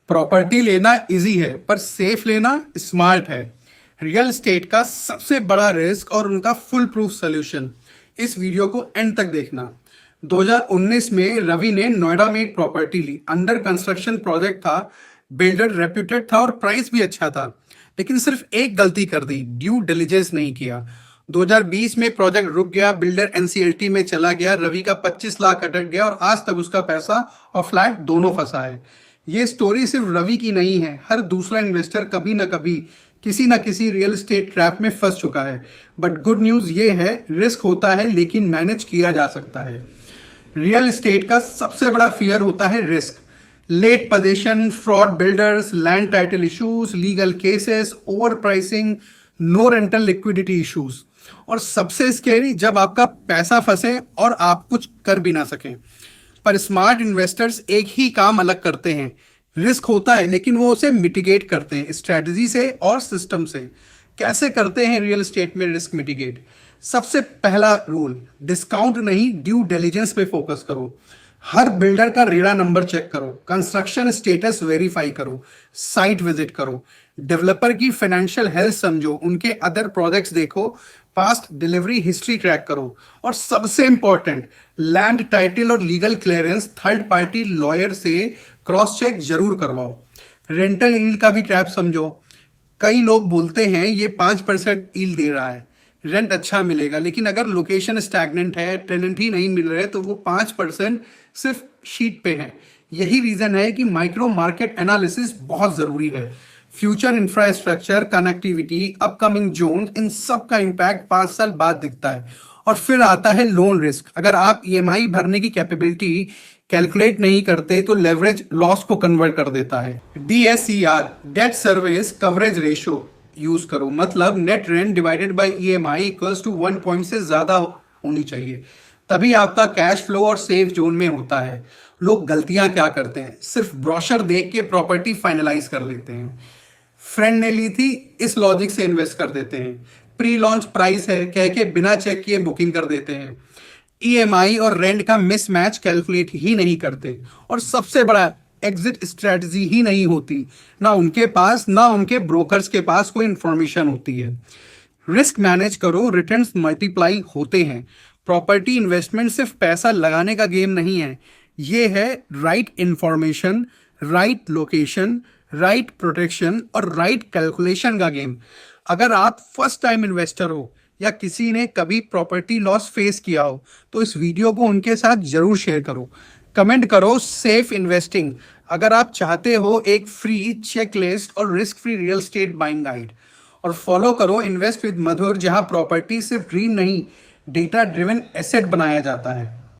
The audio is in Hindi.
प्रॉपर्टी लेना इजी है पर सेफ लेना स्मार्ट है। रियल एस्टेट का सबसे बड़ा रिस्क और उनका फुल प्रूफ सोल्यूशन, इस वीडियो को एंड तक देखना। 2019 में रवि ने नोएडा में एक प्रॉपर्टी ली। अंडर कंस्ट्रक्शन प्रोजेक्ट था, बिल्डर रेप्यूटेड था और प्राइस भी अच्छा था, लेकिन सिर्फ एक गलती कर दी, ड्यू डिलिजेंस नहीं किया। 2020 में प्रोजेक्ट रुक गया, बिल्डर एनसीएलटी में चला गया, रवि का 25 लाख अटक गया और आज तक उसका पैसा और फ्लैट दोनों फंसा है। ये स्टोरी सिर्फ रवि की नहीं है, हर दूसरा इन्वेस्टर कभी ना कभी किसी ना किसी रियल एस्टेट ट्रैप में फंस चुका है। बट गुड न्यूज़ ये है, रिस्क होता है लेकिन मैनेज किया जा सकता है। रियल एस्टेट का सबसे बड़ा फियर होता है risk, late position, fraud builders, land title issues, legal cases, over pricing, no rental liquidity issues, और सबसे स्केरी जब आपका पैसा फंसे और आप कुछ कर भी ना सकें। पर स्मार्ट इन्वेस्टर्स एक ही काम अलग करते हैं, रिस्क होता है लेकिन वो उसे मिटिगेट करते हैं स्ट्रेटजी से और सिस्टम से। कैसे करते हैं रियल एस्टेट में रिस्क मिटिगेट? सबसे पहला रूल, डिस्काउंट नहीं, ड्यू डिलिजेंस पे फोकस करो। हर बिल्डर का रेरा नंबर चेक करो, कंस्ट्रक्शन स्टेटस वेरीफाई करो, साइट विजिट करो, डेवलपर की फाइनेंशियल हेल्थ समझो, उनके अदर प्रोजेक्ट्स देखो, पास्ट डिलीवरी हिस्ट्री ट्रैक करो, और सबसे इंपॉर्टेंट, लैंड टाइटल और legal clearance third party lawyer से क्रॉस चेक जरूर करवाओ। रेंटल यील्ड का भी ट्रैप समझो। कई लोग बोलते हैं ये 5% यील्ड दे रहा है, रेंट अच्छा मिलेगा, लेकिन अगर लोकेशन स्टैग्नेंट है, टेनेंट ही नहीं मिल रहे, तो वो 5% सिर्फ शीट पे है। यही रीजन है कि माइक्रो मार्केट एनालिसिस बहुत जरूरी है। Future infrastructure, connectivity, upcoming zone, इन सब का इम्पैक्ट 5 साल बाद दिखता है। और फिर आता है लोन रिस्क। अगर आप ईएमआई भरने की कैपेबिलिटी कैलकुलेट नहीं करते तो लेवरेज लॉस को कन्वर्ट कर देता है। DSCR, debt service coverage ratio use करो, मतलब net rent divided by EMI equals to 1 point से ज्यादा होनी चाहिए, तभी आपका कैश फ्लो और सेफ जोन में होता है। लोग गलतियां क्या करते हैं, सिर्फ ब्रोशर देख के प्रॉपर्टी फाइनलाइज कर लेते हैं। फ्रेंड ने ली थी इस लॉजिक से इन्वेस्ट कर देते हैं। प्री लॉन्च प्राइस है कह के बिना चेक किए बुकिंग कर देते हैं। ईएमआई और रेंट का मिसमैच कैलकुलेट ही नहीं करते, और सबसे बड़ा, एग्जिट स्ट्रेटजी ही नहीं होती, ना उनके पास ना उनके ब्रोकर्स के पास कोई इंफॉर्मेशन होती है। रिस्क मैनेज करो, रिटर्न्स मल्टीप्लाई होते हैं। प्रॉपर्टी इन्वेस्टमेंट सिर्फ पैसा लगाने का गेम नहीं है, ये है right information, right location, right protection और राइट कैलकुलेशन का गेम। अगर आप फर्स्ट टाइम इन्वेस्टर हो या किसी ने कभी प्रॉपर्टी लॉस फेस किया हो तो इस वीडियो को उनके साथ जरूर शेयर करो। कमेंट करो सेफ इन्वेस्टिंग अगर आप चाहते हो एक फ्री चेकलिस्ट और risk free real estate buying guide, और फॉलो करो इन्वेस्ट विद मधुर, जहां प्रॉपर्टी सिर्फ ड्रीम नहीं, डेटा ड्रिवन एसेट बनाया जाता है।